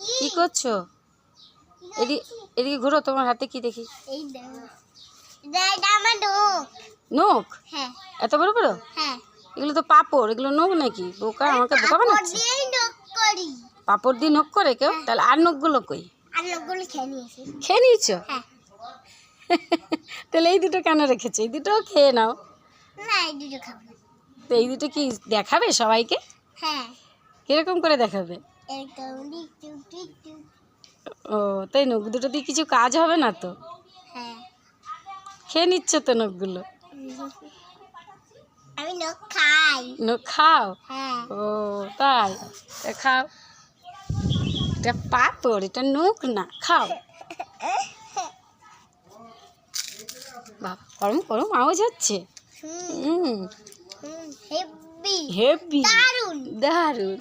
কি করছো? এদিকে ঘুরো, তোমার হাতে কি দেখি? নখ? হ্যাঁ। এত বড় বড়? হ্যাঁ। এগুলো তো পাপড়, এগুলো নখ নাকি? বোকা, আমাকে বোকা বানাচ্ছে। পাপড় দিয়ে নখ করে কেউ? তাহলে আর নখগুলো কই? আর নখগুলো খেয়ে নিয়েছি। খেয়ে নিয়েছো? হ্যাঁ। তাহলে এই দুটো কেন রেখেছো? এই দুটো খেয়ে নাও। না, এই দুটো খাবো না। তো এই দুটো কি দেখাবে সবাইকে? হ্যাঁ। কিরকম করে দেখাবে? ও তাই, নখ দুটো দিয়ে কিছু কাজ হবে না তো? হ্যাঁ। খেয়ে নিচ্ছ তো নখগুলো? আমি নখ খাই। নখ খাও? হ্যাঁ। ও তাই, তা খাও। এটা পাপড়, এটা নখ না, খাও। বাবা, গরম গরম আওয়াজ হচ্ছে। হেভি হেভি, দারুণ। দারুণ।